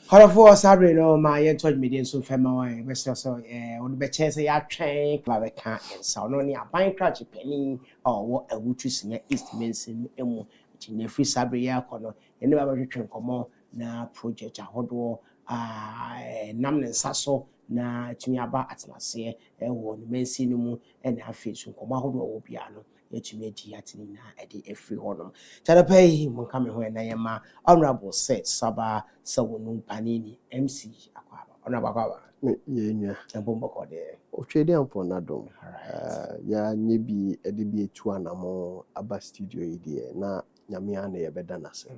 Horror Sabre no my told me then so family best so on the chance ya train clave can and so no near buying cratch penny or what Awutu Senya East Mensin emu in free Sabre ya kono and never return come na project a hodwo namne saso na tumi aba atnase wo no mensin mu and afi so come hodwo wo bia no yetumi adi atini na edi efri hono chadapai mun kame ho na yema honorable set Sabah Sewornu Banini MC akwaba honorable akwaba Yenya ebombo kode o trade ampo na dom alright ya nyebi edibi etu anamo aba studio idie na nyame ana ye beda nase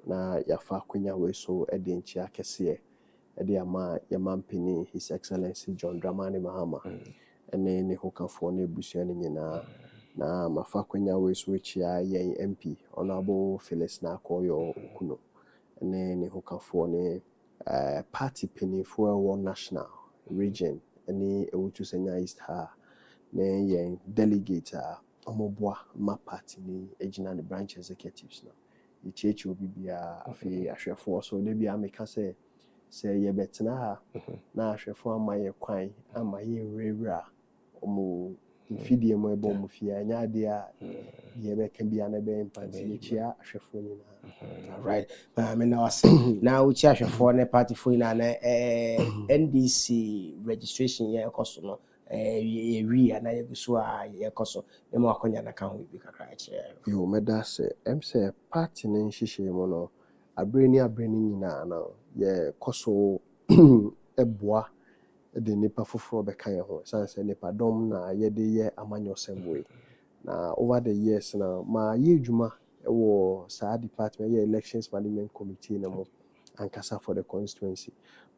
na yafa kwenya we so ede nchi akese ede ama yamampini His Excellency John Dramani Mahama ene ne hokafo na ebusia ne nyina na mafa kwenya we so chia yen MP honorable Phyllis na akoyo kuno ene ne hokafo ne party penifo ewo national region ene Awutu Senya East ha na yen delegate omoboa ma party ni ejina the branch executives na ichechi obi bia afi ahwefo so de bia meka se ye betena ha na ahwefo amaye kwan amaye rewura omo mfidie mo ebo mo fia nya de a ye be ka bia na be mpanti echia ahwefo ni na alright me na wase na uchi ahwefo ne party fo ina na NDC registration ye koso no wi ana ye so a ye koso ne mo akonya na ka ho bi kakra che yo meda se say party ne nhihye mo no abreni nyina na ye koso eboa de nipa foforo be kan ye ho sanse nipa dom na ye de ye amanyo semwe na over the years na ma ye adwuma wo sa department ye elections management committee na mo ankasa for the constituency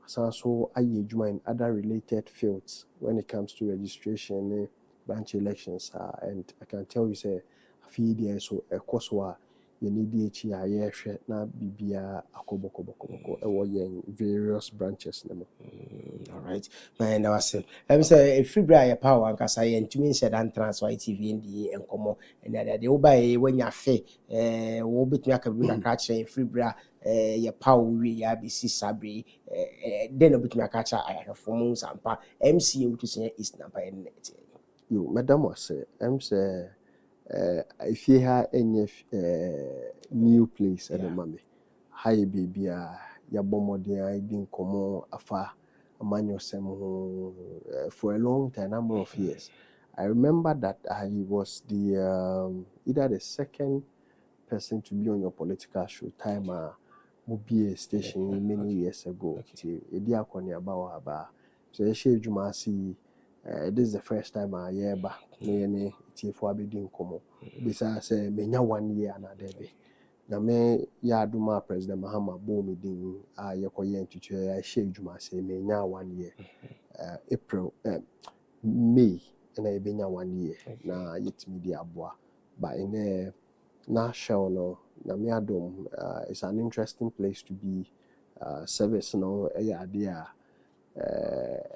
so aye adwuma in other related fields when it comes to registration branch elections and I can tell you say afi there so ekoswa ye need echi aye hwe na bibia akobokoboko e wo yen various branches na mo alright man na wase say free bra power ankasa ye ntumi nse dan transfer TV ndi enkomo na de wo ba ye wanya fe wo betumi aka bi kakra kire free bra ye power wi ya bi si sabre den betumi aka cha ayahwefo mu sampa MC Awutu Senya East number en yo madam was say if you have any new place at the moment, hi baby, ya bomodin I didn't come afa amanyo sem for a long time, number of years. I remember that I was the either the second person to be on your political show time Mobile station many years ago. Edi akoni about so I share Jumasi. This is the first time I hear back. Me for abiding komo. Bisa say menya 1 year na debe. Na me ya aduma President Mahama bo me din yekoye ntutu I share Jumasi menya 1 year. April May na ebenya 1 year na yetimi di aboa. But in na show no na me adom it's an interesting place to be service no ade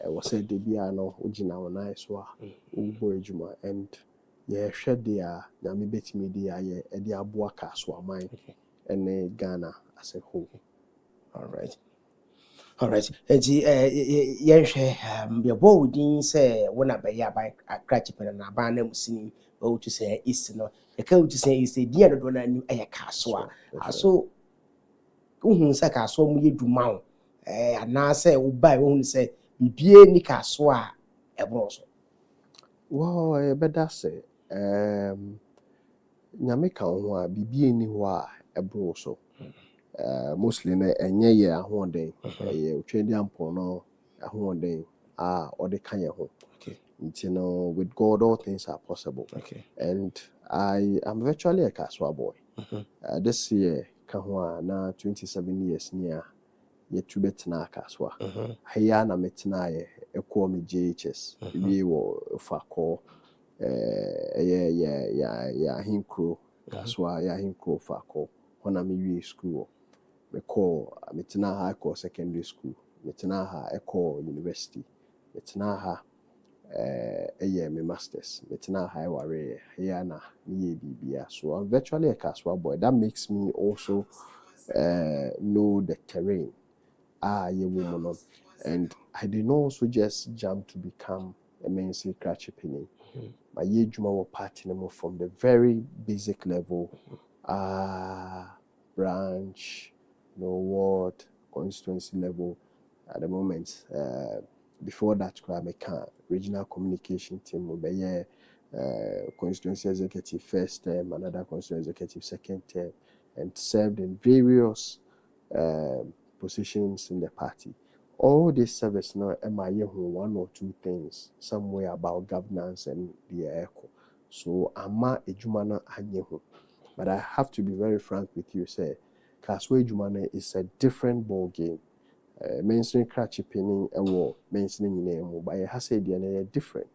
was said the biano ujina wana so ubo ejuma and ye hwe dia na me betimi dia ye e dia aboa ka so aman and Ghana as a whole. alright enti ye hwe be bo wudin say wona be ya ba akrachi pena na ba na musini Awutu Senya East no e ka Awutu Senya East dia do na ni e ka so aso uhun se ka so mu yeduma o ana se wo bai wo se bibie ni ka so a ebro so Wow, I better say nyame ka ho a bibie ni ho a ebro so mostly na enye ye ahoden ye otwedi ampo no ahoden ode kan ye ho. okay You know, with God all things are possible. okay And I am virtually a Kaswa boy. This year kahwa na 27 years near ye to betna Kaswa. Haya na metna ye ekwo me JHS. We wo fako ya hinkro Kaswa ya hinkro fako hona me wi school. Me call metna ha ko secondary school. Metna ha eko university. Metna ha me masters metna high warrior here na me bibia so I'm virtually a Kaswa boy. That makes me also know the terrain ye woman. And I did not also just jump to become a mainstream crachipini. My ye juma were party from the very basic level, branch, ward, constituency level. At the moment, before that, I regional communication team will be constituency executive first term, another constituency executive second term, and served in various positions in the party. All this service now, one or two things somewhere about governance and the echo. So ama ejumana anyehu. But I have to be very frank with you, say, Kaswe Ejumana is a different ball game. Mainstream cratchy penny and war, mainstream name, but I has said they different.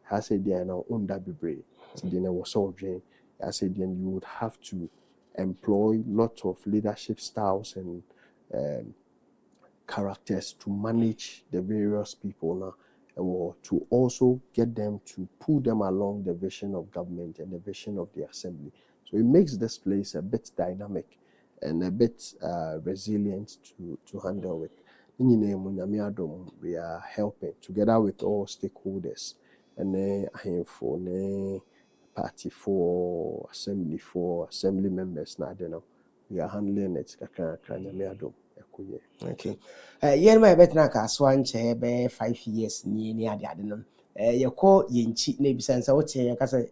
Has said they are now under brave. So then I was so drained. I said then you would have to employ lots of leadership styles and characters to manage the various people now, or to also get them to pull them along the vision of government and the vision of the assembly. So it makes this place a bit dynamic and a bit resilient to handle it. We are helping together with all stakeholders and for party for assembly members now. We are handling it. Okay. Yen my bet na kaswa nche be 5 years ni ade no. Yeko yenchi na bisansa wote yakasa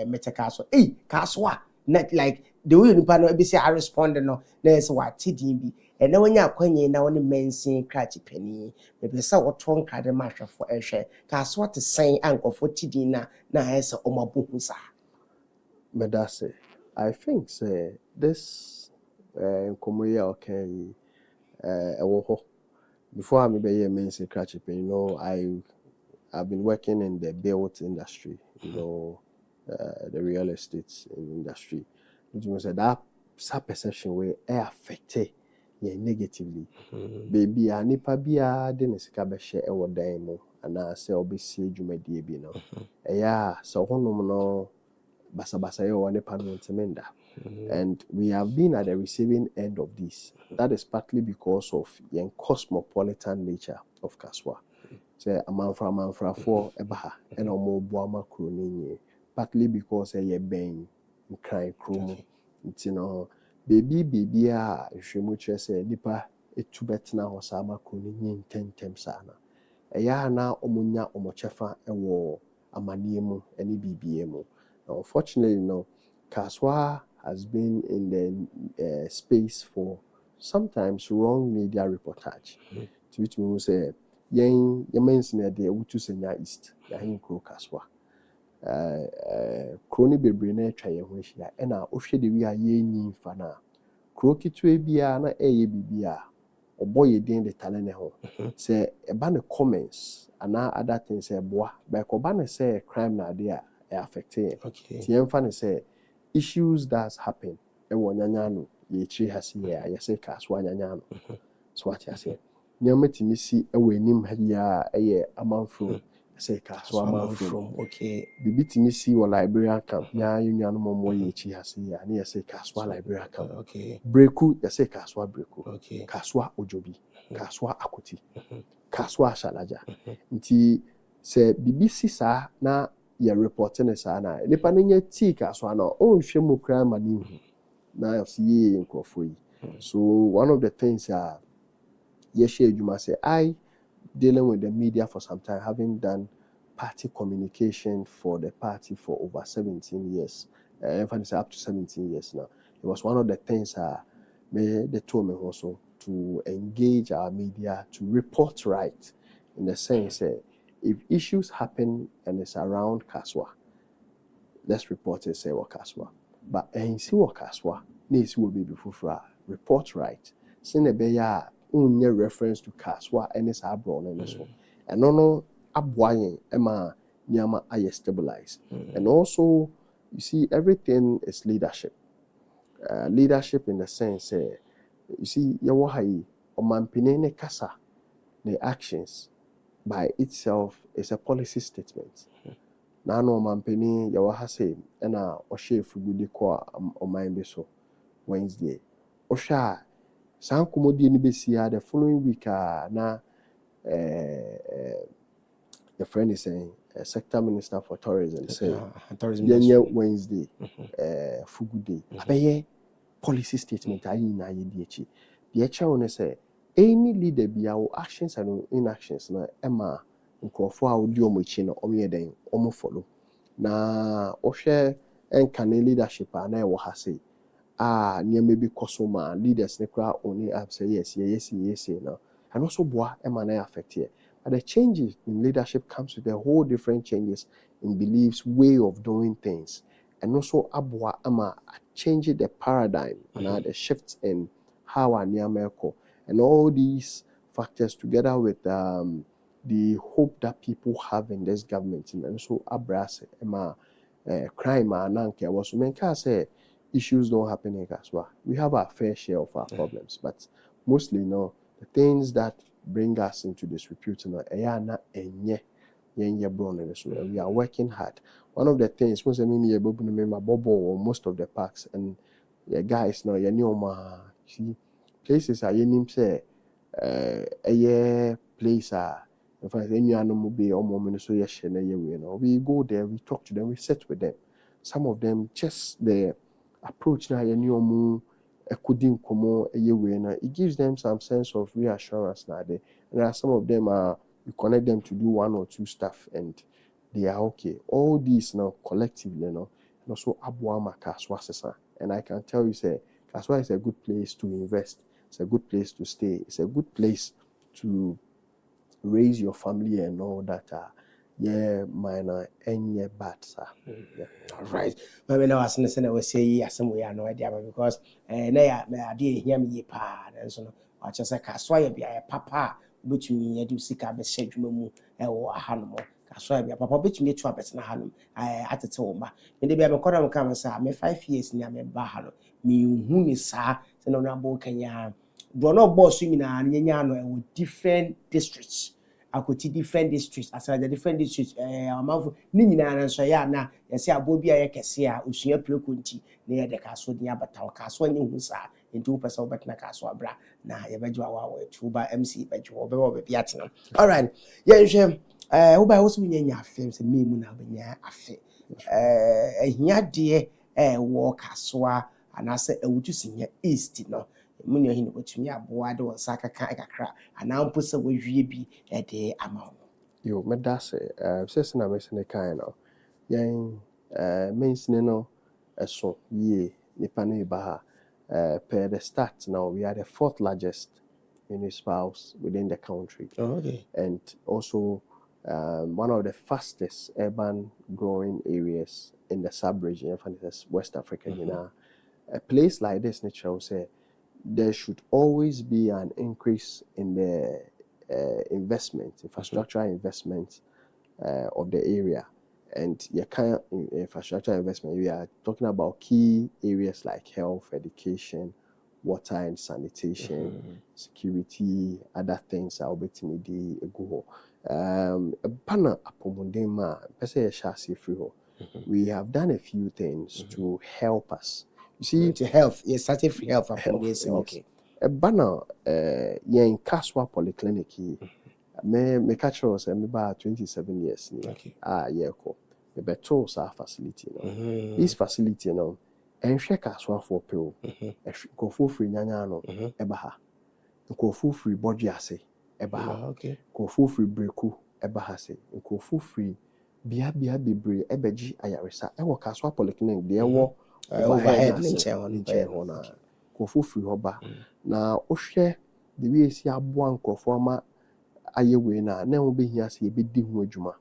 mete kaswa. Kaswa not like the way nipa no be say I respond no na say what din bi. E na wonya kwanye na woni mensin krachi pani. Me be say woton kade mahwefo ehwe. Kaswa te sen ankofo tidin na ese omabohu sa. Medase, I think say this komoya okay before I be a main secretary, I've been working in the built industry, the real estate industry. Which means that perception way affected negatively. Baby, I nipa bia de sika be share e wodan mu ana se obesie dwumadie bi no. So honom no basa ye nipa no ntemenda. And we have been at the receiving end of this. That is partly because of the cosmopolitan nature of Kaswa. Say amanfra for ebaha and omo boama kroni. Partly because ye ben cry kromo. Baby hwemu say nipa etu betena ho sama kroni tentem sana. Na omunya omochefa ewo amanie mu ene bibie mu. Unfortunately no Kaswa has been in the space for sometimes wrong media reportage. To which means say yen mention the Awutu Senya East yahin kro Kaswa. Kroni bebre na atwa ye ho hia e na ohwe de wi aye nyi fa na kro kitwe bia na eye bibia oboye den de tale ne ho say eba ne comments ana other things say boa by ko ba ne say crime na dey affecting. Okay. Ti emfa ne say issues that happen ewo nyanyano ye chi hase ye say Kaswa nyanyano. So what you say nyama timisi ewo enim ha ya eye amanfro say Kaswa amanfro. Okay. Bibi timisi wo Liberia camp nya yunyano momo ye chi hase ye na say Kaswa Liberia camp. Okay. Breku ya say Kaswa breku. Okay. Kaswa ojobi. Kaswa akoti. Kaswa shalaja. Nti se bibi sisa na ye reporting sa na nipa nye ti Kaswa na o hwe mu kra ma ni na see nkofo yi. So one of the things ye share Juma say I dealing with the media for some time, having done party communication for the party for over 17 years. In fact, it's up to 17 years now. It was one of the things they told me also to engage our media to report right, in the sense if issues happen and it's around Kaswa, let's report it, say what Kaswa. But see what Kaswa, needs will be before report right. Send a beya unye reference to Kaswa and it's abroad and so. And no abwayen ema nyama aye stabilize. And also you see everything is leadership. Leadership in the sense you see yawo hai omampine ne kasa the actions by itself is a policy statement. Na no omampini yawo ha say na o chef gudi ko oman bi so Wednesday. Osha San komodi ni besia the following week na the friend is saying sector minister for tourism say tourism Wednesday fugu day abeye policy statement ayi na ye di echi the echa say any leader be our actions and inactions na ema nkrofo a odi omo echi na omo yeden omo follow na ohwe enkane leadership na e wo ha say near bi kosoma leaders ne kra only up say yes no and also boa ema na affect here. But the changes in leadership comes with a whole different changes in beliefs, way of doing things. And also abwa ama changing the paradigm and the shifts in how our Niameko and all these factors together with the hope that people have in this government and so abras ema crime ananke was menka say issues don't happen in Kaswa. We have our fair share of our problems, but mostly no the things that bring us into disrepute no eyana enye yenye brown so we are working hard. One of the things was me my bobo or most of the parks and guys no you know see places are yenim say place in fact any animal be or moment so we go there, we talk to them, we sit with them. Some of them just the approach na yenyomu couldn't come it gives them some sense of reassurance now. There are some of them you connect them to do one or two stuff and they are okay. All these now collectively, and also Abuama Kaswa Sesa. And I can tell you, say Kaswa is a good place to invest. It's a good place to stay. It's a good place to raise your family and all that. Minor any bad, sir. All right. But when I was listening, I was saying yes, some way I no idea because I did hear me pa and so I just like Kaswaya be a papa, which me do seek a message mu or a hanmo. Kaswaya papa, which me to a person hanum. I at the home. And they be a corner come and say, me 5 years near me bahano. Me who is sir, so no number can ya. Bruno boss swimming and yano different districts. Akoti different districts aside the different districts amafo ni nyina na so ya na yesi abobi aye kese a osua preko nti na ye de kaso de abata kaso nye hu sa nti wo pesa wo betna kaso abra na ye bejo wa tuba MC bejo wo be wo be biatena. All right, ye hwe wo ba wo so nya afem se me mu na benya afe ehia de wo kaso a anase Awutu Senya East no muni ohin otumi aboa de won saka kan kakra ana mpo se wawie bi de ama Yo medase say na me se ne kan no yen mensine no eso ye nipa no ba ha per the start now we are the fourth largest municipals within the country. okay. And also one of the fastest urban growing areas in the sub-region, West Africa. You know, a place like this, nature say there should always be an increase in the investment, infrastructure investment of the area. And your kind of infrastructure investment, we are talking about key areas like health, education, water and sanitation, security, other things. I'll bet me the go. Banner apomundema, we have done a few things to help us. You see, to health, yes, starting free health. Okay. A banner, in Kaswa Polyclinic. Me catch us about 27 years. Okay. The better facility. This facility, and shake Kaswa for pill. Go for free nyanya ebaha. Go for free body ase ebaha. Okay. Go for free breku ebaha se. Go for free bia bebre ebeji ayaresa. E wo Kaswa Polyclinic de wo overhead nche hona. Go for free hoba. Na ohwe the way si aboa nkofo ama ayewe na wo behia se ebedi ho adwuma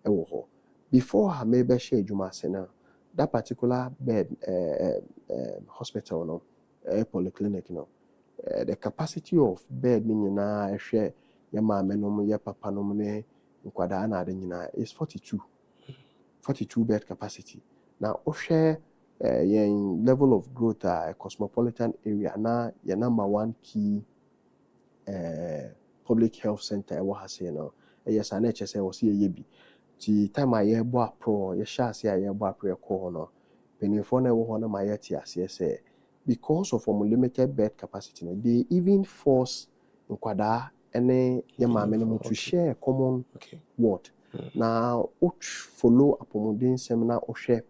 ewo ho before ha me be share adwuma se na that particular bed hospital no polyclinic no the capacity of bed ni nyina ehwe ye maame no ye papa no ne nkwada na ade nyina is 42 bed capacity. Now ohwe yen level of growth a cosmopolitan area na your number one key public health center we ha say no yes an HSA was ye bi ti time aye bo apro ye sha say aye bo apro ko no penifo na wo ho na ma ye ti ase say because of our limited bed capacity, they even force nkwadaa ene ye maame no to share a common ward. Now, follow apomodin seminar or share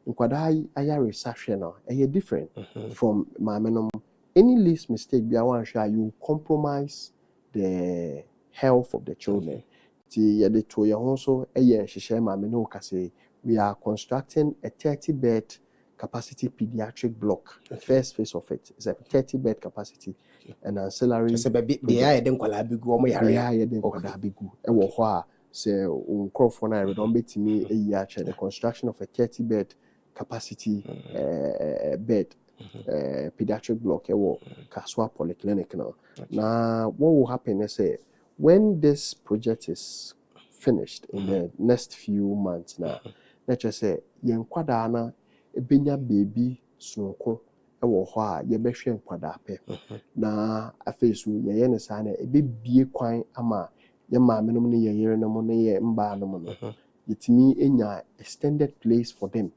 nkwadaa ayaresa hwe no different from maame no. Any least mistake be one share you compromise the health of the children. Ti yede to ye ho so hyehyɛ maame no ka say we are constructing a 30-bed capacity pediatric block. The first phase of it is a 30-bed capacity and ancillary. So they are den kwala bigu omo yare. They are den kwala bigu. E wo ho a say uncrofo na we don betimi the construction of a 30-bed capacity bed pediatric block Kaswa Polyclinic now. Now, what will happen is when this project is finished in the next few months now, let's just say yen kwadana ebenya baby snoko ewo ho a ye behwe nkwada pe na afesu ye ne sa na ebebie kwan ama ye maame no ne ye yere no ne ye mba no no yetimi enya extended place for them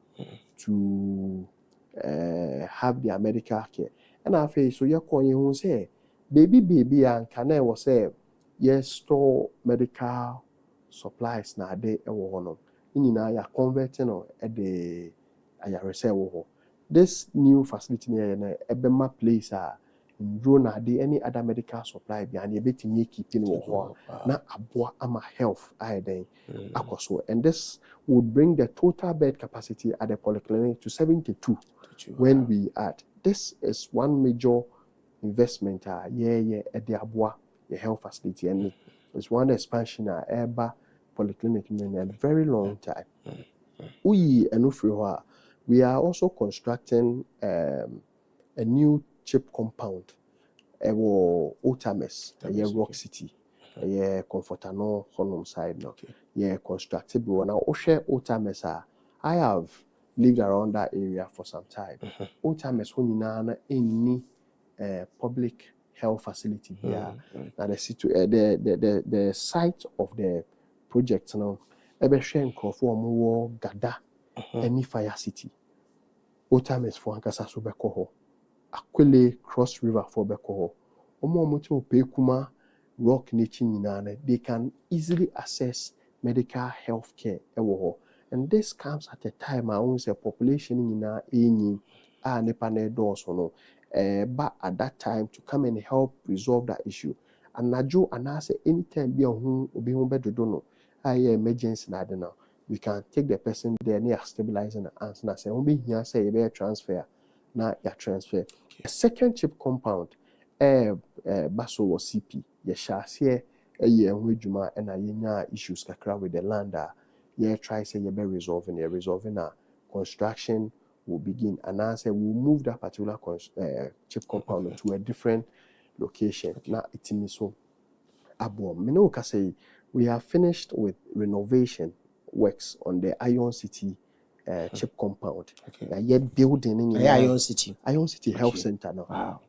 to have their medical care. And I feel so you're calling who say baby and can I was say yes store medical supplies na de ewo no ya converting on at the ayarese this new facility near na ebema place drone na de any other medical supply be and ebetimi keeping wo na aboa ama health then akoso, and this would bring the total bed capacity at the polyclinic to 72 when we add. This is one major investment at the aboa the health facility, and it's one expansion at Eba Polyclinic in a very long time. We are also constructing a new chip compound Otames, Rock City, Comfortano Honum side now. Constructible now. Otames I have lived around that area for some time. Otames when any public health facility here. Now the site of the project now ebehwe nkrofo omo gada any fire city. Otames for ankasa so beko ho. Akwele Cross River for beko ho. Omo te opekuma rock nature nyina they can easily access medical health care ewo ho. And this comes at a time I own say population nyina enyi a nepa na doors no but at that time to come and help resolve that issue. And najo anase anytime be obi hu bedodo no emergency na de now we can take the person there near stabilizing the answer na say obi hia say be transfer na ya transfer. A second chip compound baso was CP ye shase ho adwuma na yenya issues kakra with the land try say be resolving construction will begin, and I say we'll move that particular chip compound to a different location. Now it's in so abo me say we have finished with renovation works on the Iron City chip compound. Yet building in Iron City Health Center now. Wow.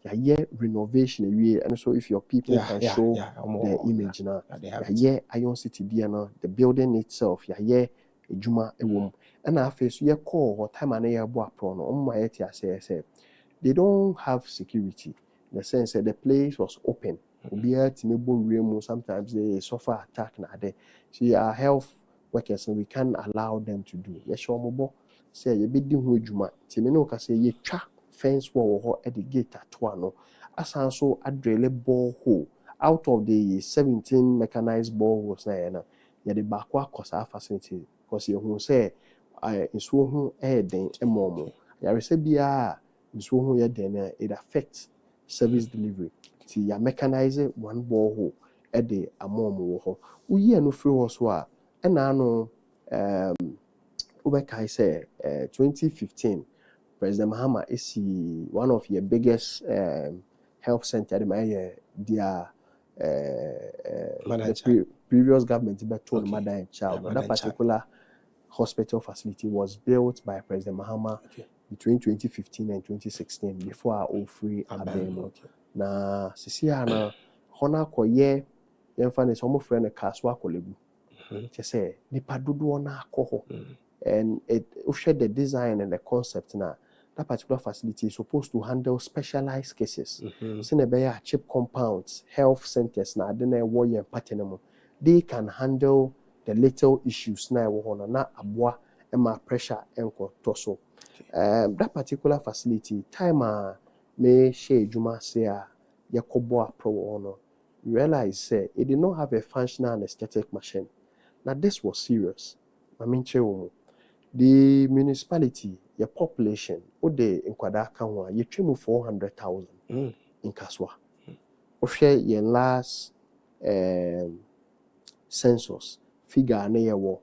Renovation and so if your people can show the image now. Iron City there the building itself ejuma ewom. And I face ye call what time and a boa prono say they don't have security. In the sense that the place was open. Sometimes they suffer attack na there. See our health workers we can't allow them to do. Yes, sure say ye bid hu adwuma. Timino ka say ye twa fence wall at the gate at one. As also a drill borehole out of the 17 mechanized boreholes na the bakwa kosa facility because you say nsuo ho den emomo yare se bia nsuo ho ye den it affects service delivery ti ya mechanize one borehole the amomo wo ho uyi no free ho so a na no Ubekai say 2015 President Mahama is one of your biggest health center their the previous government told mother and child. That particular hospital facility was built by President Mahama between 2015 and 2016 before our free Abemo. Na sisia na hona koye yemfa ne somo friend Kaswa Kolegu. Say nipa dodo na akọ ho. And it shared the design and the concept na that particular facility is supposed to handle specialized cases. Sinebea chip compounds, health centers, na adena warrior patenemo. They can handle the little issues na na abwa ema pressure enko toso. That particular facility, time me share juma say yakobo pro ono. Realize say it did not have a functional anesthetic machine. Now this was serious. I mean, the municipality, your population, ode inkwada kanwa, you trim 400,000 in Kaswa. Share your last census figure na yewo,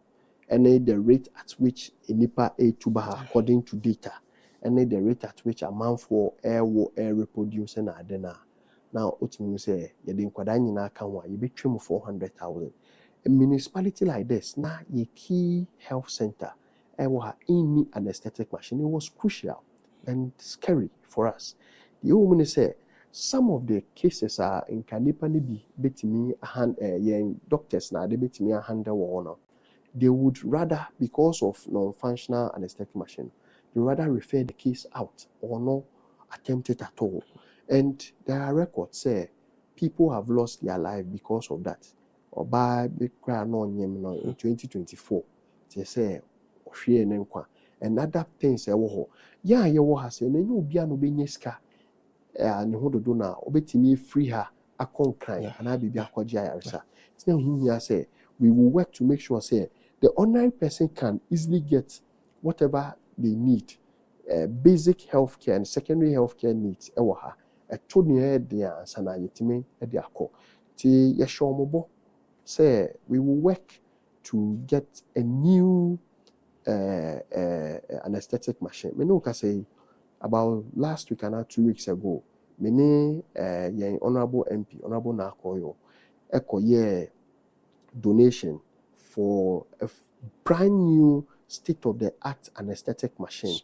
and the rate at which a nipa a tuba according to data, and the rate at which a man for air reproducing adena. Now, ultimately say, you didn't kwada nyina kanwa, you be trim 400,000. A municipality like this, now a key health center, any anesthetic machine, it was crucial and scary for us. The woman say some of the cases are in Kanipani betimi doctors now they betimi handle one. They would rather, because of non-functional anesthetic machine, they rather refer the case out or not attempt it at all. And there are records say people have lost their life because of that. Or by the crown on in 2024, they say and other things yeah has and you be an obenyeska and who do na obetimi free her a concran and I be a quadria. It's now here say we will work to make sure say the ordinary person can easily get whatever they need, basic health care and secondary health care needs. A told dia sana yetime e akọ ti ye shomobo say we will work to get a new anesthetic machine. Me no say about last week and 2 weeks ago, many honorable MP, honorable Nakoyo, donation for a brand new state-of-the-art anesthetic machine.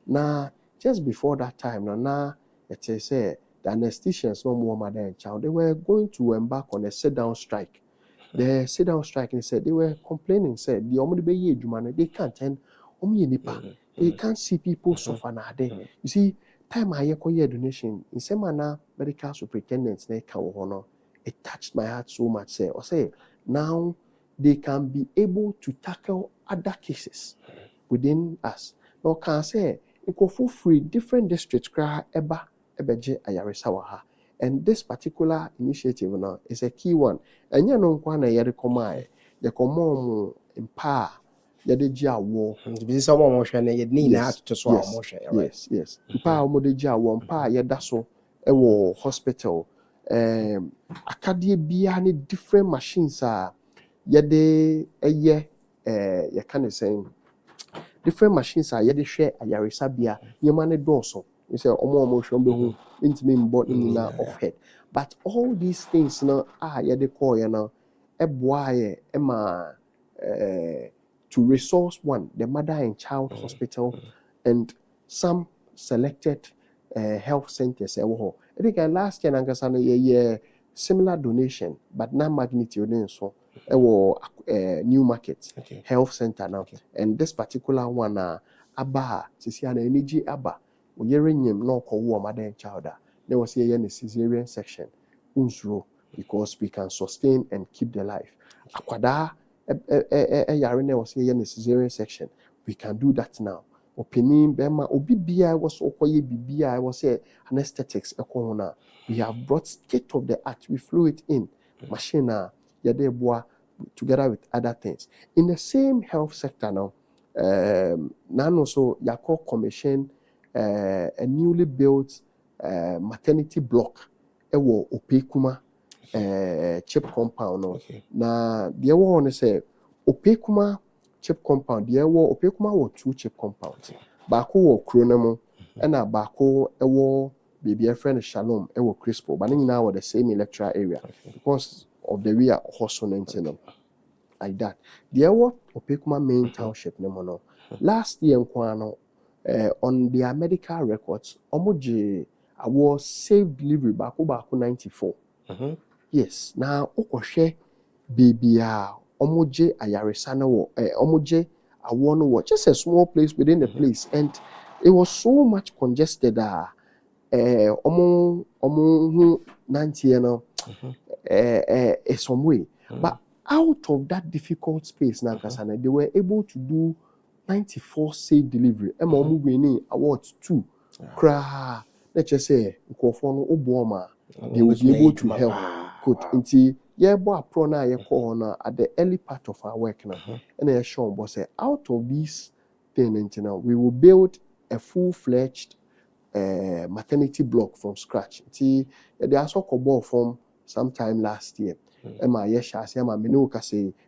Now, just before that time, it say the aestheticians no more mother and child. They were going to embark on a sit-down strike. The sit-down strike, and said they were complaining, said the omni they can't and they can't see people suffer now. You see, time I hear donation in some medical superintendents they can honor. It touched my heart so much. Say now they can be able to tackle other cases within us. Now can say it go for free different districts cry ebeje ayarisawaha. And this particular initiative now is a key one. And you know, one year the common empower Yadija war. This someone motion you need not to swallow motion. Yes. Empower Modeja war, empower Yadaso, a hospital. Akadie bia ni different machines are yade you can say different machines are yade share ayarisabia yemane doso. You say omo shombe hu intimi mbo nina of head. But all these things now yade call you now eboaye ema to resource one the mother and child hospital and some selected health centers I think last year nankasa similar donation but not magnitude so new market health center now and this particular one aba sisi ana energy aba oyerenyem no ko wo mother and child there was here in the cesarean section unsuro because we can sustain and keep the life akwada yare na was here in the cesarean section we can do that now opinion bema obi bia was okoye bibia was say anesthetics ekona we have brought state of the art we flew it in machine yadeboa together with other things in the same health sector now nano so yako commission a newly built maternity block ewo opekuma chip compound no na the one say opekuma chip compound the opekuma wo 2 chip compounds baako wo kronemo na baako ewo baby friend Shalom ewo Crispo but nyina were the same electoral area because of the way hustle like that the opekuma main township no last year nkwano on their medical records omoje awo safe delivery baako 94 yes now okohwe bibia omoje ayaresa na wo omoje I want to watch just a small place within the place, and it was so much congested. Omo 90, you know, some way. But out of that difficult space, now, they were able to do 94 safe delivery. Emma omo winning awards 2. Kra, let's just say, they will be able to help. Could into pro na at the early part of our work now. And I show but say out of this thing, we will build a full-fledged maternity block from scratch. See, they also cobalt from sometime last year. Emma yesha say Emma menu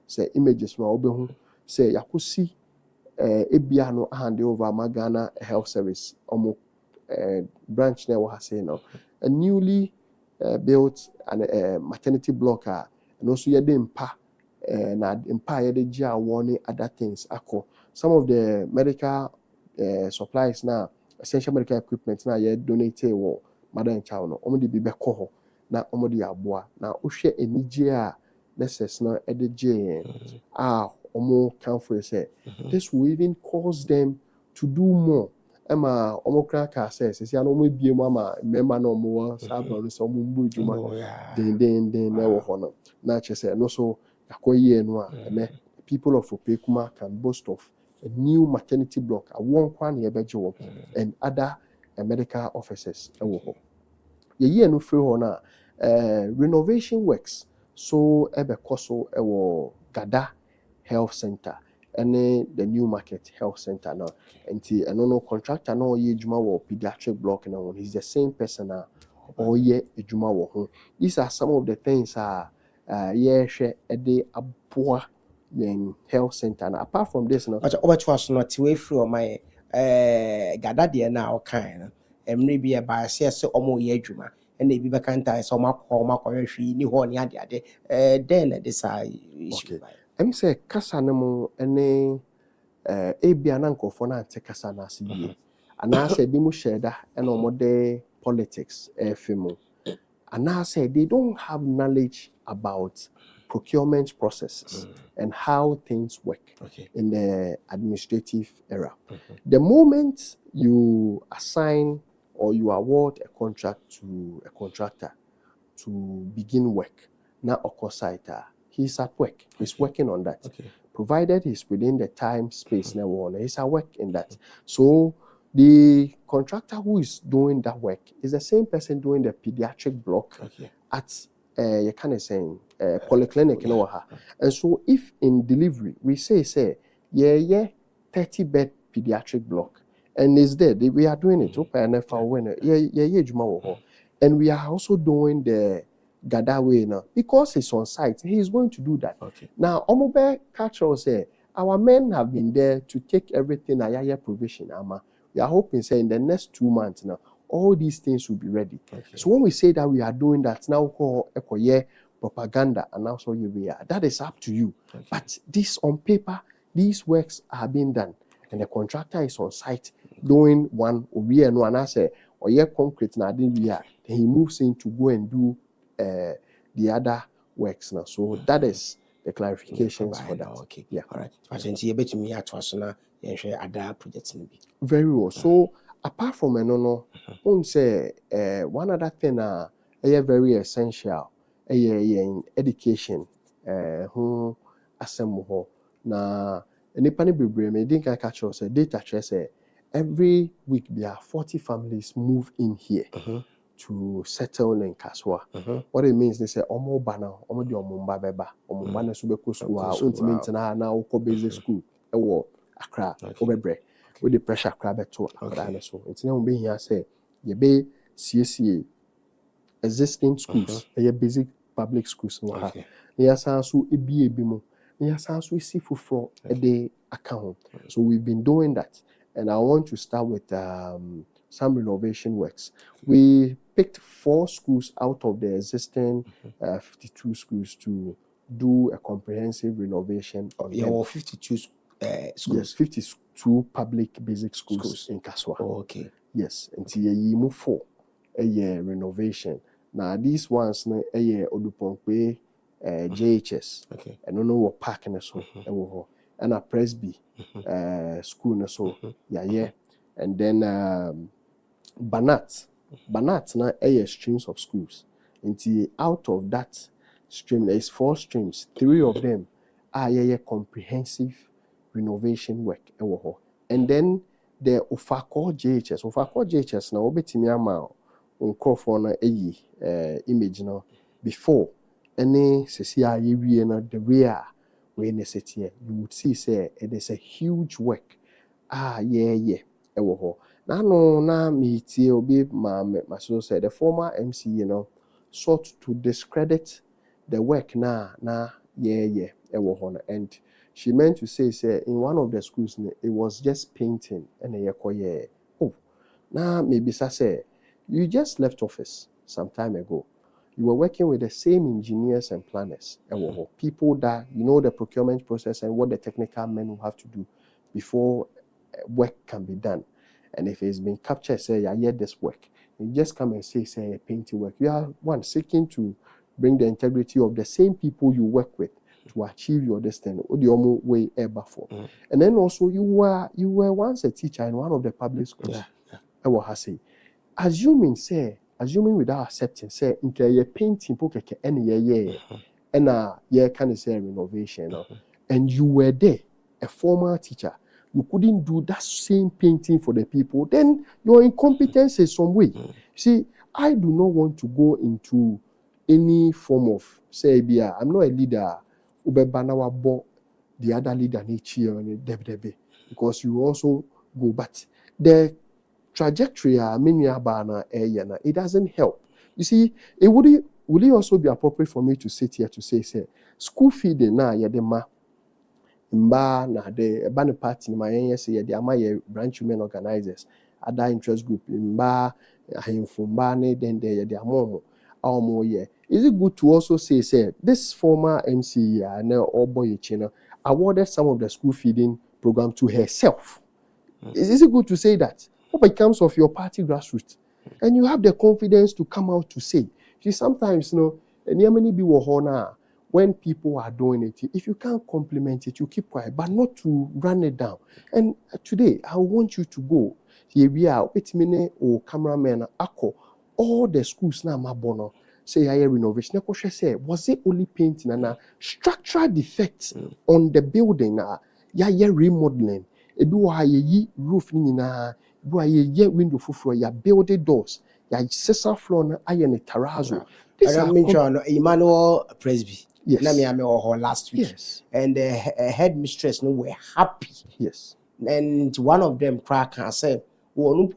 say images no obehu say yakusi ebia no hand over Magana Health Service omo branch na wa say no a newly built maternity block and also yede mpa na mpa yede gia warning other things akọ some of the medical supplies now essential medical equipment na ye donated wo mother and child no omo de bi bekọ ho na omo de aboa na ohwe enije a nurses na edege omo can for say this will even cause them to do more. Emma omo kraka says si ano mo bie mu ama member na omo Sabah no so omo mbu djuma den na wo ho no na che say no so akoye no a people of Opekuma can boast of a new maternity block at one kwan ye beje wo and other medical offices wo ho ye no free ho na renovation works so ebe koso ewo Gada Health Center and the New Market Health Center now. And no contractor no ye juma wo pediatric block now. He's the same person or ye juma wo. These are some of the things ye share a day aboa yen health center. Now apart from this now, but over to us not way through my Gada de now kind and maybe a bias omo ye juma. And they be back and tie some up home ni ho ni ade then this issue. I'm say kasa no mo ene ebia na nkofo na ante kasa na asiye ana say bi mu sheda ene omode politics femo ana say they don't have knowledge about procurement processes and how things work in the administrative era. The moment you assign or you award a contract to a contractor to begin work na okosite he's at work. He's working on that. Provided he's within the time space now, he's at work in that. So the contractor who is doing that work is the same person doing the pediatric block at you kind of saying polyclinic in our and so if in delivery we say 30-bed pediatric block and is there we are doing it and we are also doing the Gada way now because he's on site. He is going to do that. Now, Omobe Catcher say our men have been there to take everything Ayaya provision. We are hoping say in the next 2 months now all these things will be ready. So when we say that we are doing that now, call propaganda and also we are. That is up to you. But this on paper, these works are being done, and the contractor is on site doing one. We and one I say or concrete now. Then he moves in to go and do the other works now. So that is the clarifications for that. Yeah. All right. But you bet me at was na other projects. Very well. So apart from say one other thing very essential in education who assemble na nipa ne bebre me din kan catch us data say every week there are 40 families move in here. To settle in Kaswa. What it means they say omo bana omo di omo mba beba omo bana so be ko school ultimate na uko basic school ewo Accra obebre with the pressure Accra beto Accra na so ntina mo be here say ye be CCA existing schools basic public schools no ha ya san so ebi mo ya san so isi fufro the account. So we've been doing that and I want to start with some renovation works. We picked 4 schools out of the existing 52 schools to do a comprehensive renovation on them. 52 schools? Yes, 52 public basic schools in Kaswa. Okay. Yes, until you move 4 a year renovation. Now these ones a year Odupongwe JHS. And no what park in so and a Presby school no so yeah. And then Banat na streams of schools. And out of that stream, there is 4 streams. 3 of them are comprehensive renovation work. And then the Ofako JHS na obetimi ama nkrofo na image no before any CCI yewie na the way we necessity you would see say it is a huge work. Na me tie obi ma so say the former MC, sought to discredit the work and she meant to say in one of the schools it was just painting and maybe say you just left office some time ago. You were working with the same engineers and planners. People that the procurement process and what the technical men will have to do before work can be done. And if it's been captured, say, I hear this work, you just come and say, painting work. You are seeking to bring the integrity of the same people you work with to achieve your destiny. Way ever for. And then also you were once a teacher in one of the public schools. Assuming without accepting, say, in painting, and can say renovation, and you were there, a former teacher, you couldn't do that same painting for the people, then your incompetence is some way. See, I do not want to go into any form of say, I'm not a leader, the other leader because you also go, but the trajectory it doesn't help. You see, would it also be appropriate for me to sit here to say school feeding na mba na the ban party ma say the amaye branch women organizers other interest group mba ahemfumba ne then the amomo is it good to also say this former MC and Oboy Chino awarded some of the school feeding program to herself? Is it good to say that? What becomes of your party grassroots? And you have the confidence to come out to say. See, sometimes, when people are doing it, if you can't compliment it, you keep quiet, but not to run it down. And today, I want you to go. Here we are, or cameraman, all the schools now, Mabono, say, I renovation. Was it only painting and structural defects on the building? Remodeling. Roof window for building doors. Sessa floor iron terrazzo. Emmanuel Presby. Yes. Last week. Yes. And the headmistress were happy. Yes. And one of them crack and said, "Oh,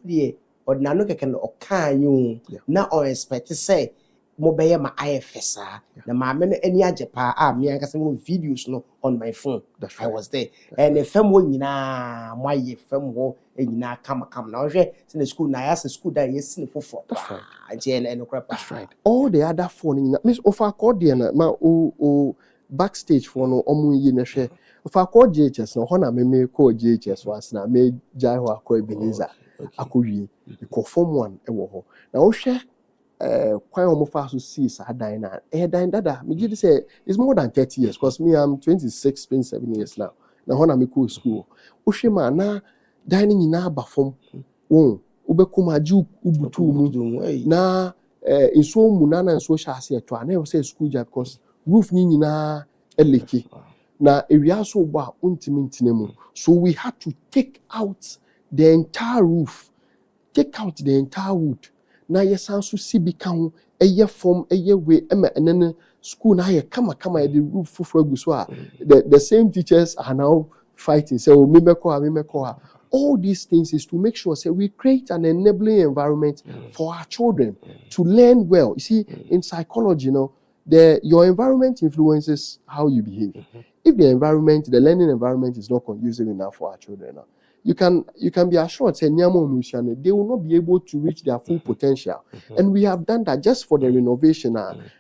or Nanoka can okanyu na or expect to say mobile my IFS. The mamma any ajapa me I got some videos on my phone. That's I right. was there. And the family my family come now. The school na the school that is for That's right. That's right. All the other phone Miss of accordion ma backstage for no yi na hwe of accord JHS no hona me call JHS was na me jai ho akọ Ebenezer akọwie ko form 1 e wo ho na wo hwe kwan omofa so see sa dan na dan dada me give say it's more than 30 years because me I'm 26 27 years now na hona me call school wo hwe ma na dan ni na ba form wo ubekuma ju ubutu mu na inso mu na nso hya ase to na say school ja because roof ni nyina eleki na area so ba untimi ntinemu so we had to take out the entire roof, take out the entire wood na yesanso si bika ho eye form eye we enene school na ye kama the roof fufu aguso a the same teachers are now fighting say me meko all these things is to make sure say we create an enabling environment for our children to learn well. You see, in psychology, your environment influences how you behave. If the learning environment is not conducive enough for our children, you can be assured say they will not be able to reach their full potential. And we have done that just for the renovation. And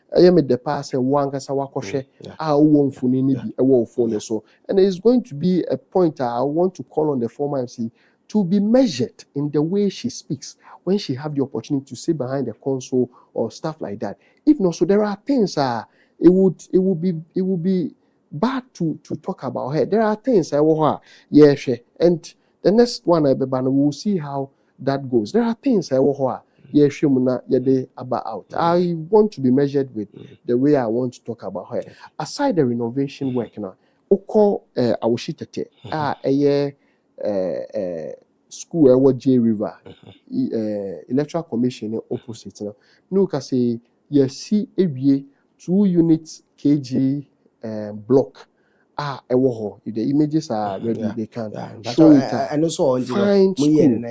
it's going to be a point I want to call on the former MC to be measured in the way she speaks when she have the opportunity to sit behind the console or stuff like that. If not, so there are things it would be But to talk about her, there are things I will yeah, and the next one I will see how that goes. There are things I will yeah, about out. I want to be measured with the way I want to talk about her. Aside the renovation work now, Oko Awushitete, school ewo J River, electoral commission opposite now. No, can say yes, see a 2 units kg block. Ewo ho. If the images are ready, they can show it. And also, Fine school.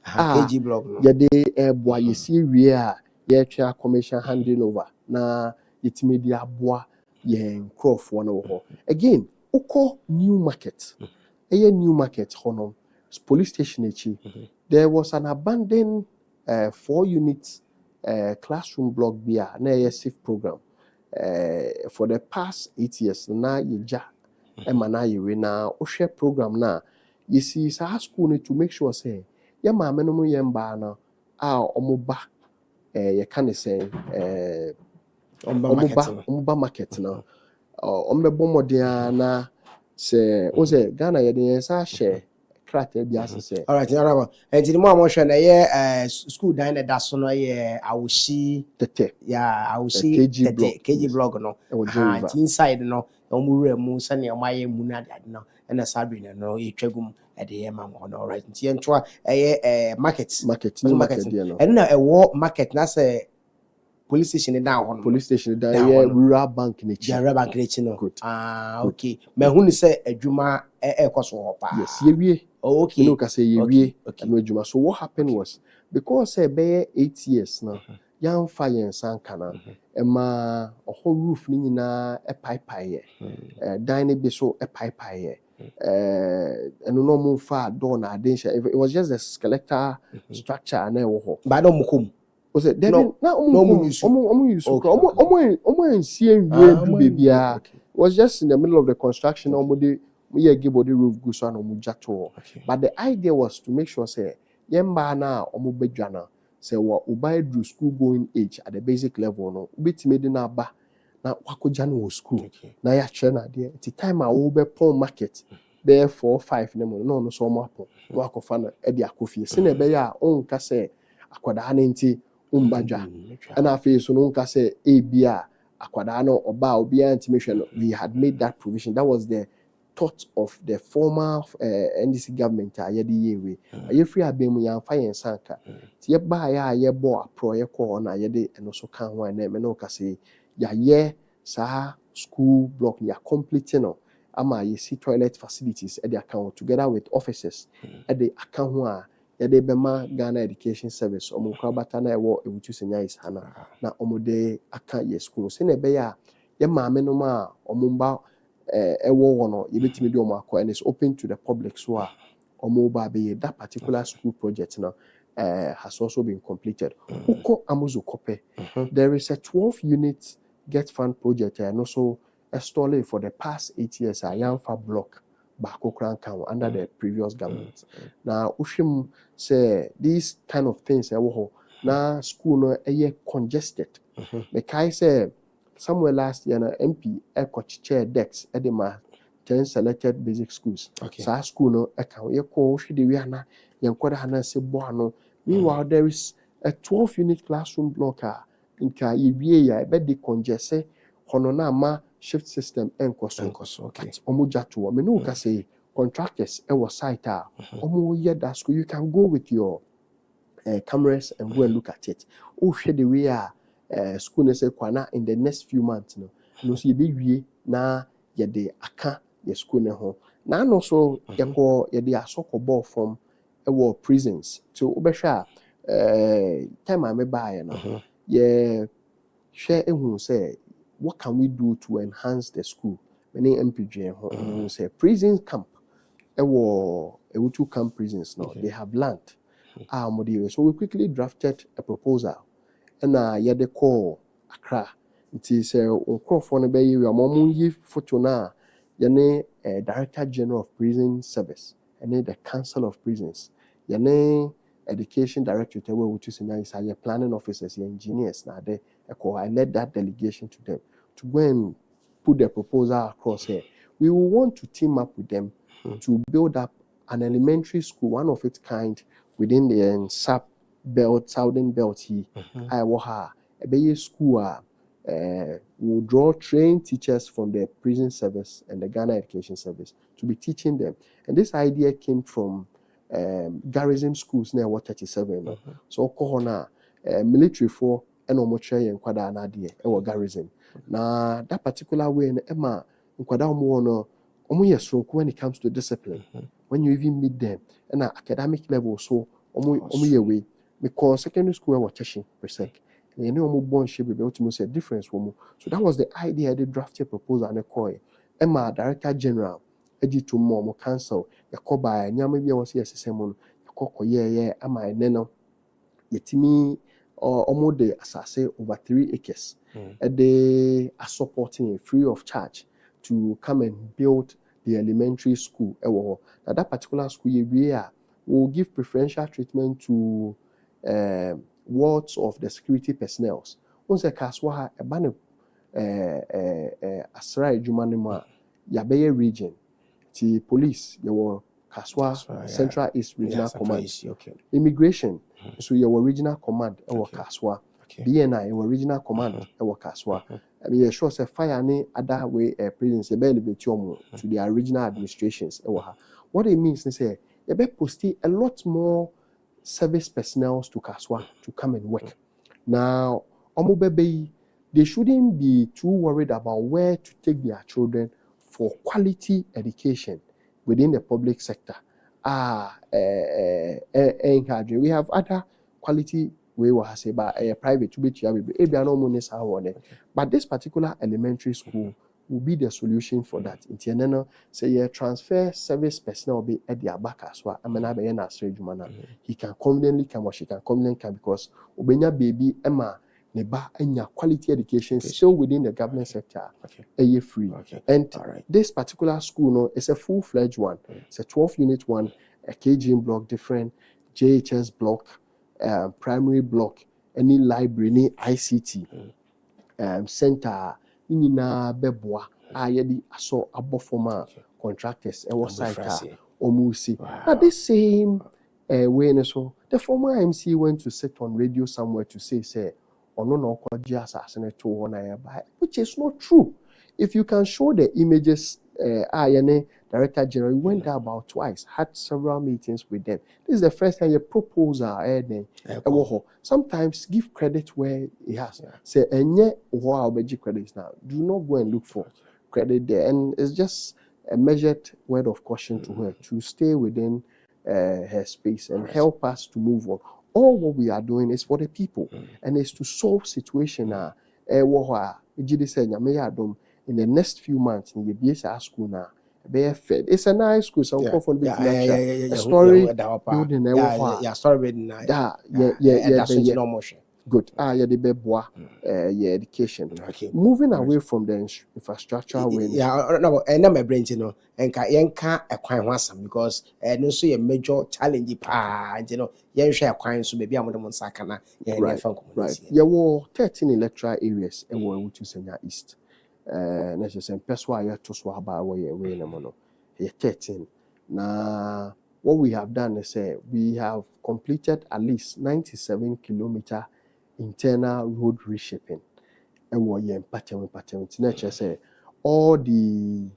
KG block. Yede boy you see we are yeah commission handing over. Na it media boy yeah crop one ho. Again, Oko new market. New market honom. Police station echi. There was an abandoned 4 units classroom block beer na safe program. For the past 8 years na yeja na yewe na ohwe program na you see sa school need to make sure say ya maame no mo ye mba na omoba ye kan say omoba market na ombebo modern na say o say Ghana ye den sa share krata bi asese. All right, and the more motion na school down the daso no awushi tete awushi KG block no inside no omure mu sane omaye mu na ade no na sabi no etwagum ade ye ma no. All right, nti entwa market no and na market na say police station down police station down here rural bank ni chi no okay me hu ni say adwuma ekoso ho pa yes ye wie okay no ka say ye wie no adwuma. So what happened was because be 8 years now yan fire sanka na ema oho roof ni nyina pipe dan ne bi so pipe eno no mo fa door na adensha. It was just a skeletal structure na wo ho ba do mukum. Was it no use was just in the middle of the construction. Give body roof but the idea was to make sure say yemba na omubedwana say what ubai do school going age at the basic level no bit made na ba na wakoja no school na ya chena there the time I will be pon market there 4 or 5 no so mo hapo wakofa na e dia akofie se na be ya onka say akwada na nti umbadwa na afi so no nka say ebia akwada no oba obi antimehwe no. We had made that provision. That was the thought of the former NDC government ayede yewe aye free abemu ya mfa yen sanka ti ye ba ya ye bo apro ye ko na ayede eno so kan ho na me no ka say ya ye sa school block ya complete no ama ye see toilet facilities at the account together with officers at the account ho a yede bema Ghana Education Service omo kwabata na ewo Awutu Senya is hana na omo de aka ye school se na be ya ye maame no ma omo mba ewo wono ye betimi de omo akọ and it's open to the public. So omo ba be that particular school project now has also been completed. Uko amuzu kope there is a 12 unit get fund project and also installed for the past 8 years a Yamfa block Bakokran Town under the previous government. Now Ushim say these kind of things na school no congested. The kai say somewhere last year na MP chair decks edema 10 selected basic schools. So school no account ye ko hwede wi ana ye nkoda hana se bo ano. Meanwhile there is a 12 unit classroom block nka ye wie ya be de congest hono na ma shift system enkoso okay omuja to me no ka say contractors e was site omo ye that school. You can go with your cameras and go and look at it. Oh share the way school na say kwana in the next few months no so ye be wie na ye de aka ye school ne ho na no so ye ko ye de asoko ball from e prisons to obehwa time I me buy no ye share ehun say what can we do to enhance the school? Many MPJ say prison camp. Awutu camp prisons now. They have land. So we quickly drafted a proposal. And yede call Accra. It is for be we photo na yene Director General of Prison Service and the Council of Prisons. Yene Education Director Awutu Senya is planning officers, engineers now they I led that delegation to them to go and put the proposal across here. We will want to team up with them to build up an elementary school, one of its kind, within the southern belt here. I will have a school will draw trained teachers from the prison service and the Ghana Education Service to be teaching them. And this idea came from garrison schools near Water 37. So, Kohona, military for Enomotre and Quada Nadia, or garrison. Now, that particular way in Emma, in Quadamono, when it comes to discipline, when you even meet them, and at academic level, so, way, because secondary school was teaching per sec. You know, born shape be able to say difference woman. So that was the idea. They drafted proposal and a coin. Emma, Director General, Eddie to Momo Council, the Koba, and maybe I was here Simon, the Coco, yeah, Emma, and Neno, Yetimi, or almost the assassin over 3 acres. They are supporting free of charge to come and build the elementary school. Now, that particular school, we will give preferential treatment to wards of the security personnel. Once a Kaswa, a banner, Asrai Jumanima, Yabeye region, the police, your Kaswa, Central East Regional Command. Immigration, so your regional command, our Kaswa. BNI, your regional command, our Kaswa. I mean, you sure say fire any other way prisons, to their regional administrations. What it means is say, you better post a lot more service personnel to Kaswa to come and work. Now, they shouldn't be too worried about where to take their children for quality education within the public sector. We have other quality we will say about private to be but this particular elementary school will be the solution for that. In say transfer service personnel be at their back as well. He can confidently come or she can confidently come because Obenya baby Emma neba enya quality education still within the government sector. Free. And this particular school no is a full-fledged one. It's a 12-unit one, a KG block, different JHS block, primary block, any library, any ICT, center. Inina beboa ayedi aso abofoma contractors e was site omusi. At the same way so the former MC went to sit on radio somewhere to say ono no kwaji asasene to one which is not true. If you can show the images, Director General went there about twice, had several meetings with them. This is the first time a proposal. Sometimes give credit where he has. Say, credits now. Do not go and look for credit there. And it's just a measured word of caution to her to stay within her space and help us to move on. All what we are doing is for the people, and it's to solve situation. In the next few months, in the BSR school now, fed. It's a nice school. Some a story building. Good. The beboa, education. Moving away from the infrastructural way. No, and my brain, yanka a quite handsome because no so a major challenge. Share quite so maybe I'm on Sakana. Right. There were 13 electoral areas and Awutu Senya East. Necessary persuade to swap away in a mono. 13. Now, what we have done is we have completed at least 97 kilometer internal road reshaping. And we are pattern. Nature say all the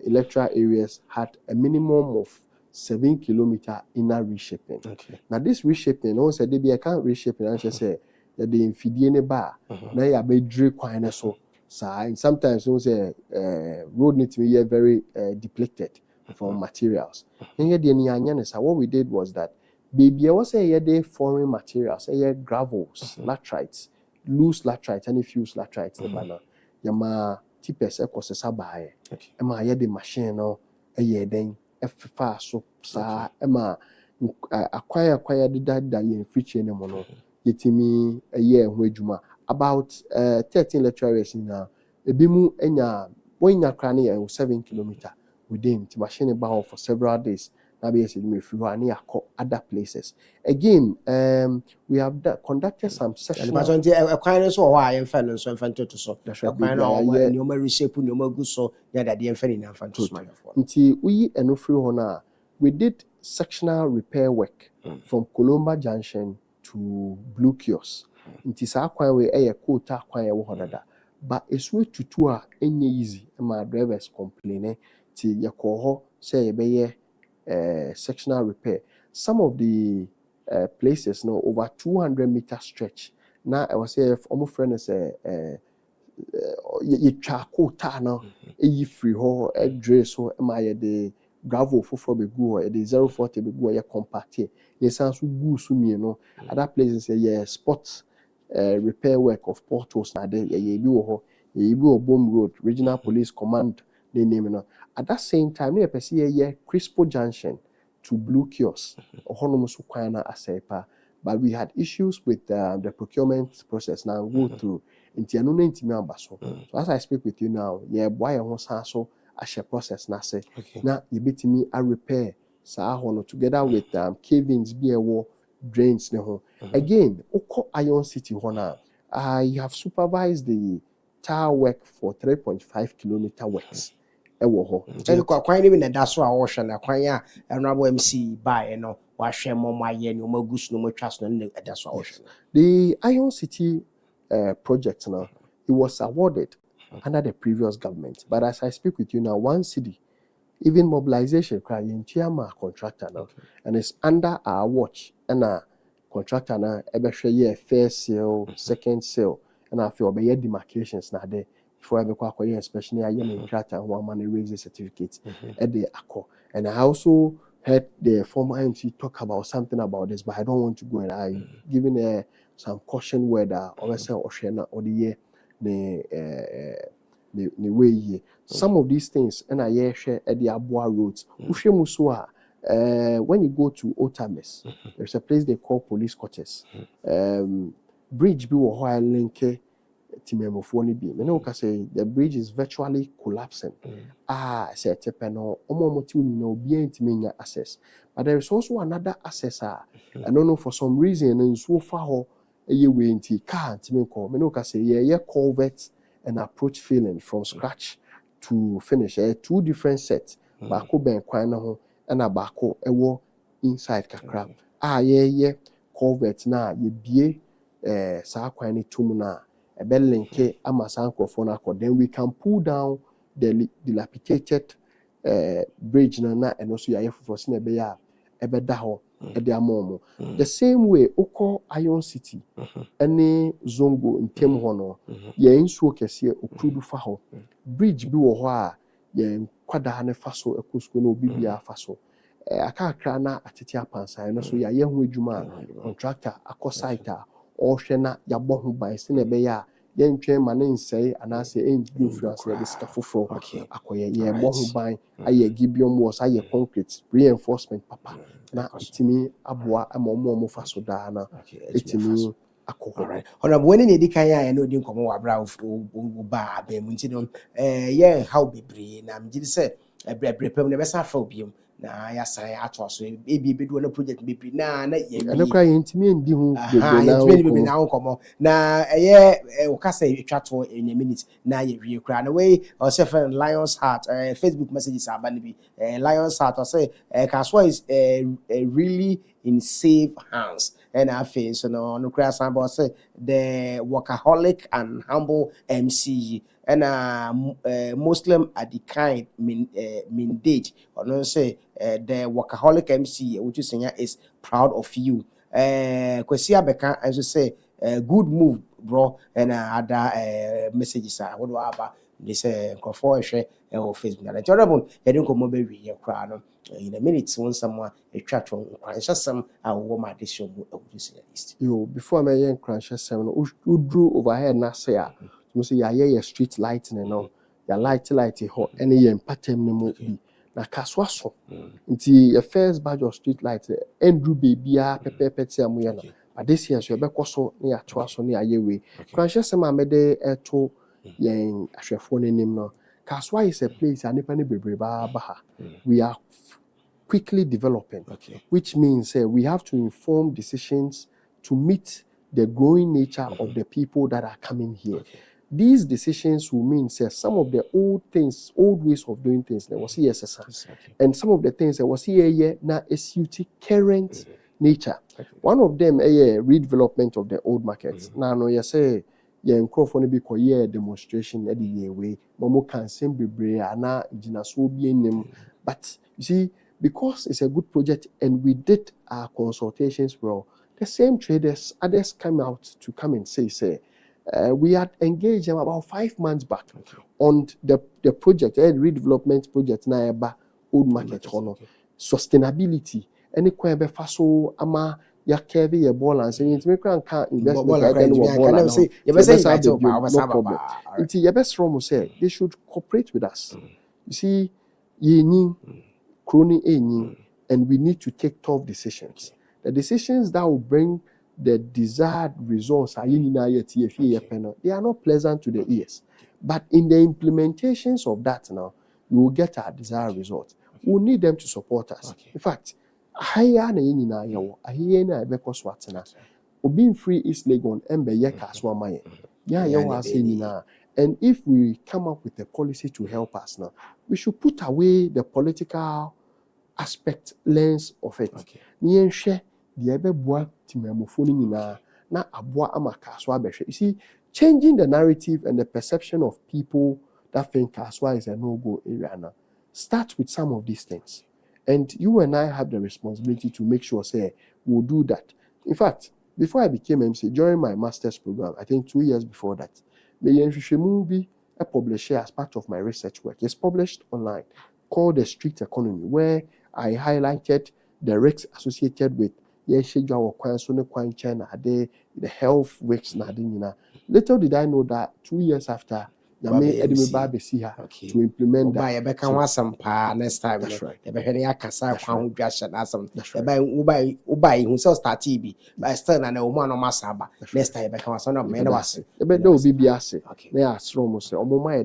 electoral areas had a minimum of 7 kilometer inner reshaping. Now, this reshaping, also I can't reshaping. I just say that the infidine bar, now you are bedroom quite so. And sometimes we say road needs to be very depleted from materials. What we did was that baby was a foreign materials, gravels, laterites, loose laterites, and fused laterites. Yama tipes ekose Sabah. Ema the machine no then far so sa ema acquire the yen feature no mono. Yetimi a year wejuma. About 13 lecturers in a bimu enya when ya crane 7 kilometer within the machine bound for several days. na be say me free ani akọ other places again. We have conducted some sessions. But until a kind of so why I'm fan so infanto to so That's a right, kind baby, of yeah. new reshape new good so yeah that the infant infanto so Nti we eno free hona we did sectional repair work from Colomba Junction to Blue Kiosk. Nti sa kwan we eye quota kwan ye wo hodada. But esu tutu a enye easy my drivers complain ti ye ko ho say ye be sectional repair. Some of the places no over 200-meter stretch. Now I was say if almost friend is you twa quota no e free ho address so ma ye the gravel for be go e the 040 be go ye compact ye san so gu so mi no other places ye spot repair work of portals na there ye bi wo ho ye bi wo Bom Road Regional Police Command the name no at that same time ye person ye Crispo Junction to Blue Kiosk ohonom so kwan na asepa. But we had issues with the procurement process now go through nti eno na ntimi aba so. So as I speak with you now ye boy ho san so ahye process na say na ye betimi a repair sa ho together with cavings bi ewo drains ne ho. Again oko Iron City ho na I have supervised the tower work for 3.5 kilometer works ewo ho. Tell kwan ni na da so a wo hwe na kwan a honorable MC buy no wa hwe mo aye ni o magus no mo twa so na da so a wo hwe. The Iron City project now, it was awarded under the previous government. But as I speak with you now, one city, even mobilization, crying chairman contractor now, and it's under our watch. And a contractor now, every year, first sale, second sale, and I feel by demarcations now there. Before I become especially I am in contractor and one man raise a certificate at the AAKYE. And I also heard the former MC talk about something about this, but I don't want to go and I given some caution word or say Oshena or the year the way some of these things and I share at the Abua roads. Ushemusua when you go to Otames, there's a place they call police quarters. Bridge be while linke Timemofoni be. Me say the bridge is virtually collapsing. Say tepeno omomoti no be intiminya access. But there is also another access. I don't know for some reason and so far ye way into car timenko. Me say yeah culvert and approach filling from scratch to finish. Two different sets. Bako ben kwan na ho and a bako ewo inside kakra. Yeah culvert na ye bie sa kwan ni tum na linke amasankrofona akọ, then we can pull down the dilapidated bridge na and also ya for sin ebe ya ebeda ho ede amomo the same way oko Iron City any zongo ntem ho no ye nsuo kese okrudu fa ho bridge bi wo ho a ye kwada ne fa so ekosko na obi bia fa so akakra na atete apansan no so ya ye ho adwuma contractor akọ site a ohwe na yabọ ho ban se na ebe ya yentwe ma ne nsɛe anaasɛ ɛndu influence ya disika foforɔ akɔyɛ yɛ bɔ ho ban ayɛ gibium walls ayɛ concrete reinforcement papa na etimi aboa ama ɔmo fa so daa na etimi akɔ. Honorable when ni edikan ya na odi nkomo wa bra wo ba abem nti no ye how bebre na mgidi sɛ ebre pem na bɛsa fa obiem na ya san ato so ebi bedu na project bebre na ye ɛno kra yɛ ntimi ndi ho bebre na nkomo na ɛyɛ wo kasa etwa to in a minute na ye wie kra na we or say friend Lions Heart Facebook messages aba na bi Lions Heart or say Kaswa is really in safe hands. And I feel so no crash about say the workaholic and humble MC and Muslim at the kind mandate or no say the workaholic MC which is Senya is proud of you. Kwesia Beka as you say good move bro and other messages what do I have this for share or Facebook na terrible you don't come be we crowd in a minute when someone a chat on crunch some I will my decision list. Yo, before my young crunch some who drew overhead na say you say ya street lighting and all ya light hot any yen pattern no bi na kaswa so nti your first badge of street light Andrew baby pepe amoya na but this year so be koso na ya toa so na ya we crunch some amede eto yen ahwefo nanim no Kaswa is a place and nipa ne bebre ba ha. We are quickly developing, Okay. which means we have to inform decisions to meet the growing nature of the people that are coming here. Okay. These decisions will mean some of the old things, old ways of doing things, there was Okay. and some of the things that was here now suit current nature. Okay. One of them a redevelopment of the old markets. Now, no, you say nkurɔfoɔ no bi kɔyɛ demonstration at the year way. Momo can send be ana so be in. But you see, because it's a good project and we did our consultations well, the same traders, others come out to come and say, we had engaged them about 5 months back on the project, redevelopment project na eba old market hono, sustainability, any kwan be faso ama ya keve ye ball and say intime kran kan investment I don't know ball and say no problem. It's your best from say they should cooperate with us. You see, ye ni crony and we need to take tough decisions. The decisions that will bring the desired results they are not pleasant to the ears. But in the implementations of that now, we will get our desired result. We will need them to support us. In fact, being free is Legon and if we come up with a policy to help us now, we should put away the political aspect lens of it. You see, changing the narrative and the perception of people that think Kaswa is a no-go area now. Start with some of these things. And you and I have the responsibility to make sure, we'll do that. In fact, before I became MC, during my master's program, I think 2 years before that, the movie I published as part of my research work. It's published online, called The Street Economy, where I highlighted the risks associated with the health risks. Little did I know that 2 years after, to implement that. Next time. That's right. Next time,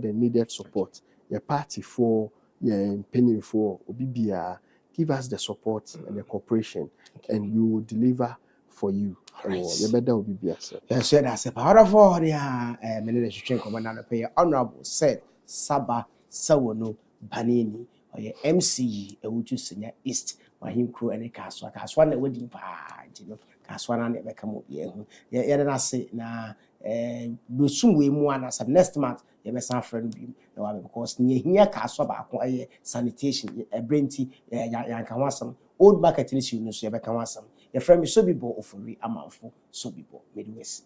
the needed support. Your party for your penny for Obibia, give us the support and the cooperation, and we will deliver for you. You better Obibia. Yes, that's a powerful ministry commander pay Honorable said Sabah Sewornu Banini or your MCE Awutu Senya East or him crew and a castle. Caswan the wedding party, Caswan and never come up here. Yeah, say na do soon we more as next month. You best have friend because near castle back sanitation, a brainty, yankawasam, old bucket in you know, so you become awesome. Your friend is so be bo for me, a mouthful, so be bo, Midwest.